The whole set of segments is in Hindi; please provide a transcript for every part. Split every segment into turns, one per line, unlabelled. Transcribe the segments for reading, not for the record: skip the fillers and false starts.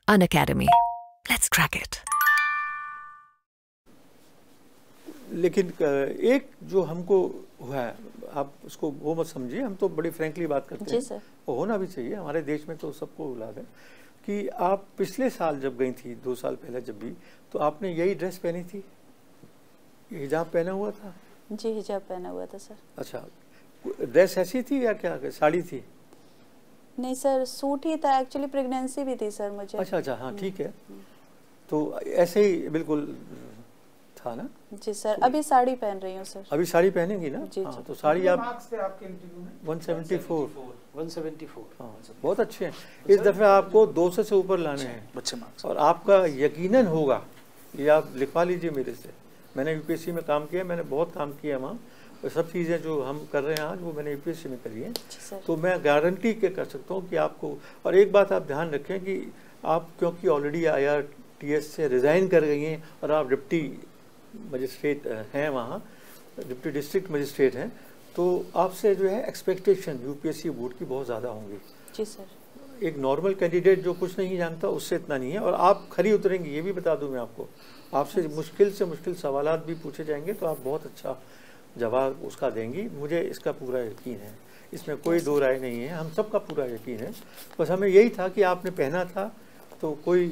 Unacademy. Let's crack it.
लेकिन एक जो हमको हुआ है, आप उसको वो मत समझिए, हम तो बड़ी फ्रैंकली बात करते हैं।
सर।
वो होना भी चाहिए, हमारे देश में तो सबको औलाद है कि आप पिछले साल जब गई थी, 2 साल पहले जब भी, तो आपने यही ड्रेस पहनी थी, हिजाब पहना हुआ था?
जी हिजाब पहना हुआ था सर।
अच्छा, ड्रेस ऐसी थी या क्या साड़ी थी?
नहीं सर, सूट ही था, एक्चुअली प्रेगनेंसी भी थी सर मुझे।
अच्छा, हाँ ठीक है, तो ऐसे ही बिल्कुल था ना?
जी सर, अभी साड़ी पहन रही हूँ सर।
अभी साड़ी पहनेंगी ना?
जी,
हाँ,
जी।
तो साड़ी आप
मार्क्स थे आपके इंटरव्यू में?
174। हाँ, बहुत अच्छे हैं। इस दफे आपको 200 से ऊपर लाने हैं
अच्छे मार्क्स।
और आपका यकीनन होगा, ये आप लिखवा लीजिए मेरे से। मैंने यूपीएससी में काम किया, मैंने बहुत काम किया वहाँ, और सब चीज़ें जो हम कर रहे हैं आज वो मैंने यूपीएससी में करी है। तो मैं गारंटी के कर सकता हूँ कि आपको, और एक बात आप ध्यान रखें कि आप क्योंकि ऑलरेडी IRTS से रिज़ाइन कर गई हैं और आप डिप्टी मजिस्ट्रेट हैं वहाँ, डिप्टी डिस्ट्रिक्ट मजिस्ट्रेट हैं, तो आपसे जो है एक्सपेक्टेशन यूपीएससी बोर्ड की बहुत ज़्यादा होंगी।
जी सर।
एक नॉर्मल कैंडिडेट जो कुछ नहीं जानता उससे इतना नहीं है, और आप खरी उतरेंगी, ये भी बता दूं मैं आपको। आपसे मुश्किल से मुश्किल सवालात भी पूछे जाएंगे तो आप बहुत अच्छा जवाब उसका देंगी, मुझे इसका पूरा यकीन है, इसमें कोई दो राय नहीं है, हम सबका पूरा यकीन है। बस हमें यही था कि आपने पहना था, तो कोई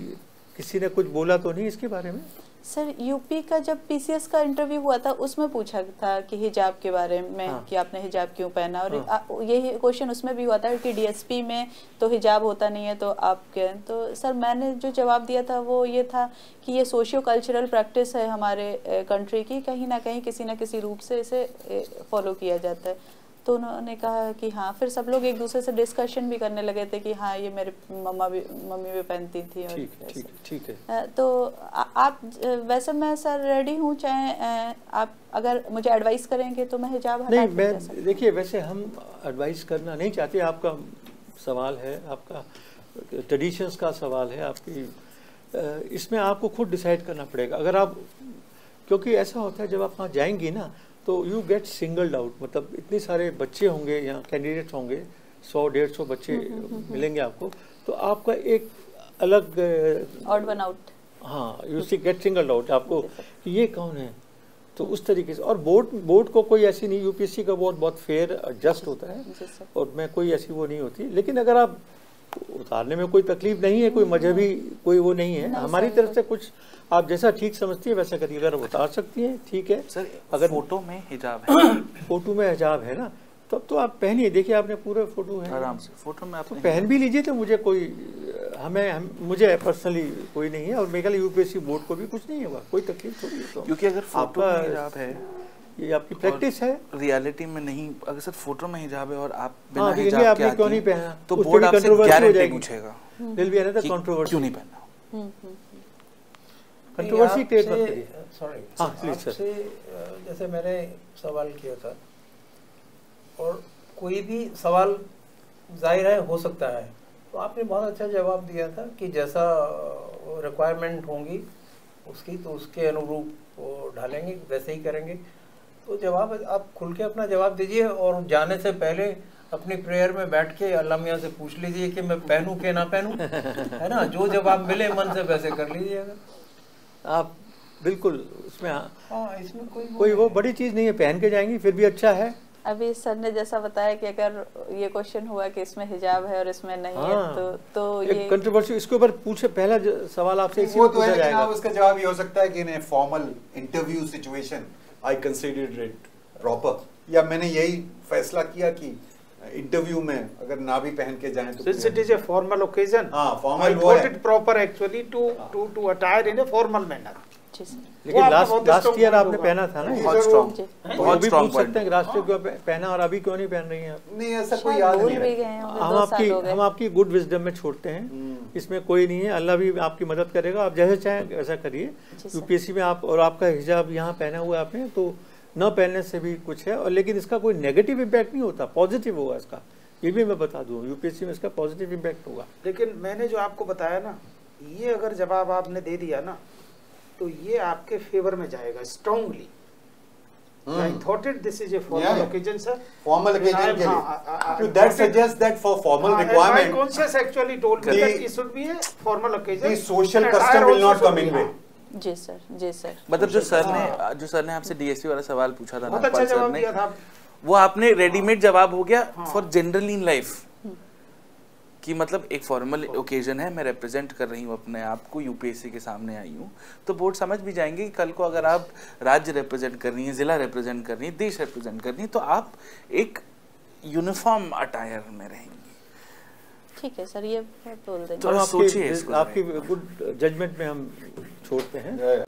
किसी ने कुछ बोला तो नहीं इसके बारे में?
सर यूपी का जब PCS का इंटरव्यू हुआ था उसमें पूछा था कि हिजाब के बारे में,
हाँ।
कि आपने हिजाब क्यों पहना, और
हाँ।
यही क्वेश्चन उसमें भी हुआ था कि DSP में तो हिजाब होता नहीं है, तो आप क्या? तो सर मैंने जो जवाब दिया था वो ये था कि ये सोशियो कल्चरल प्रैक्टिस है हमारे कंट्री की, कहीं ना कहीं किसी ना किसी रूप से इसे फॉलो किया जाता है। तो उन्होंने कहा कि हाँ, फिर सब लोग एक दूसरे से डिस्कशन भी करने लगे थे कि हाँ ये मेरे मम्मी भी पहनती थी। और
ठीक है।
तो आप वैसे मैं सर रेडी हूँ, चाहे आप अगर मुझे एडवाइस करेंगे तो मैं हिजाब हटा
नहीं,
के जा सकती
मैं देखिए, वैसे हम एडवाइस करना नहीं चाहते, आपका सवाल है, आपका ट्रेडिशंस का सवाल है, आपकी इसमें आपको खुद डिसाइड करना पड़ेगा। अगर आप, क्योंकि ऐसा होता है जब आप वहाँ जाएंगी ना तो यू गेट सिंगल्ड आउट, मतलब इतने सारे बच्चे होंगे यहाँ, कैंडिडेट्स होंगे, 100-150 बच्चे मिलेंगे आपको, तो आपका एक अलग
ऑड वन आउट,
हाँ, you see get singled out आपको कि ये कौन है, तो उस तरीके से। और बोर्ड को कोई ऐसी नहीं, यूपीएससी का बोर्ड बहुत फेयर जस्ट होता है, और मैं कोई ऐसी वो नहीं होती। लेकिन अगर आप उतारने में कोई तकलीफ नहीं है, कोई मजहबी कोई वो नहीं है, हमारी तरफ से कुछ आप जैसा ठीक समझती है वैसा करिए। अगर उतार सकती हैं ठीक है।
सर
अगर
फोटो में हिजाब है
फोटो में हिजाब है ना, तब तो आप पहनिए। देखिए आपने पूरे फोटो है,
आराम से फोटो में आप
तो पहन भी लीजिए, तो मुझे कोई मुझे पर्सनली कोई नहीं है, और मेरे ख्याल यूपीएससी बोर्ड को भी कुछ नहीं होगा, कोई तकलीफ थोड़ी है। तो
क्योंकि अगर फोटो में हिजाब है,
ये आपकी प्रैक्टिस है,
रियलिटी में नहीं। अगर सर फोटो में हिजाब है और आप बिना
हाँ,
हिजाब के
आपने क्यों
आती
नहीं
हैं,
पहना,
तो
उस पे
बोर्ड
भी
आपसे
controversy हो
गारंटी
जाएगी।
पूछेगा
दिल भी है ना, कंट्रोवर्सी
क्यों नहीं पहना।
कंट्रोवर्सी क्रिएट मत करिए।
सॉरी,
हाँ प्लीज सर।
आपसे जैसे मैंने सवाल किया था, और कोई भी सवाल जाहिर है हो सकता है, तो आपने बहुत अच्छा जवाब दिया था कि जैसा रिक्वायरमेंट होंगी उसकी, तो उसके अनुरूप वो ढालेंगे, वैसे ही करेंगे। तो जवाब आप खुल के अपना जवाब दीजिए, और जाने से पहले अपनी प्रेयर में बैठ के अल्लाह मियाँ से पूछ लीजिए कि मैं पहनूं कि ना पहनूं, है ना। जो जवाब मिले मन से वैसे कर लीजिएगा
आप, बिल्कुल उसमें।
हाँ, इसमें
कोई वो बड़ी चीज नहीं है, पहन के जाएंगी फिर भी अच्छा है।
अभी सर ने जैसा बताया कि अगर ये क्वेश्चन हुआ कि इसमें हिजाब है और इसमें नहीं
हाँ,
है, तो ये
कंट्रोवर्सी, इसके ऊपर पूछे, पहला सवाल आपसे इसी
वो
में
तो
पूछा
है,
जाएगा।
उसका जवाब ये हो सकता है कि in formal interview situation I considered it proper, या मैंने यही फैसला किया कि इंटरव्यू में अगर ना भी पहन के जाएं तो
Since it is a formal occasion,
हाँ,
I
formal वो
thought
है।
it proper actually to attire in a formal manner.
जी सर।
लेकिन
वो आपका बहुत
लास्ट
strong
ईयर
point
आपने
होगा।
पहना था ना,
बहुत स्ट्रॉन्ग,
जी।
वो
बहुत
भी
स्ट्रॉन्ग
पूछ सकते हैं कि लास्ट ईयर क्यों पहना और अभी क्यों नहीं पहन रही हैं आप।
नहीं, ऐसा कोई
शायद
याद
भूल
नहीं
भी
है।
गए होंगे, 2 साल हो गए।
हम आपकी गुड विजडम में छोड़ते हैं, इसमें कोई नहीं है, अल्लाह भी आपकी मदद करेगा। आप जैसे चाहें वैसा करिए। यूपीएससी में आप, और आपका हिजाब यहाँ पहना हुआ आपने, तो न पहनने से भी कुछ है, और लेकिन इसका कोई नेगेटिव इम्पैक्ट नहीं होता, पॉजिटिव होगा इसका, ये भी मैं बता दूं। यूपीएससी में इसका पॉजिटिव इम्पैक्ट होगा।
लेकिन मैंने जो आपको बताया ना, ये अगर जवाब आपने दे दिया ना, तो ये आपके फेवर में जाएगा strongly. I thought it this is a formal occasion, sir.
Formal occasion के लिए. That suggests that for formal requirement.
My conscience actually told me that it should be a formal occasion.
The social custom will not come in way.
जी सर, जी सर.
मतलब जो सर ने आपसे डीएसपी वाला सवाल पूछा था,
बहुत अच्छा जवाब दिया था.
वो आपने रेडीमेड जवाब हो गया फॉर जनरली इन लाइफ कि मतलब एक फॉर्मल ओकेजन है, मैं रिप्रेजेंट कर रही हूँ अपने आप को, यूपीएससी के सामने आई हूँ, तो बोर्ड समझ भी जाएंगे कि कल को अगर आप राज्य रिप्रेजेंट कर रही हैं, जिला रिप्रेजेंट कर रही हैं, देश रिप्रेजेंट कर रही हैं, तो आप एक यूनिफॉर्म अटायर में रहेंगी.
ठीक है सर, ये बोल देंगे.
तो आप सोचिए इसको.
आपकी गुड जजमेंट में हम छोड़ते हैं.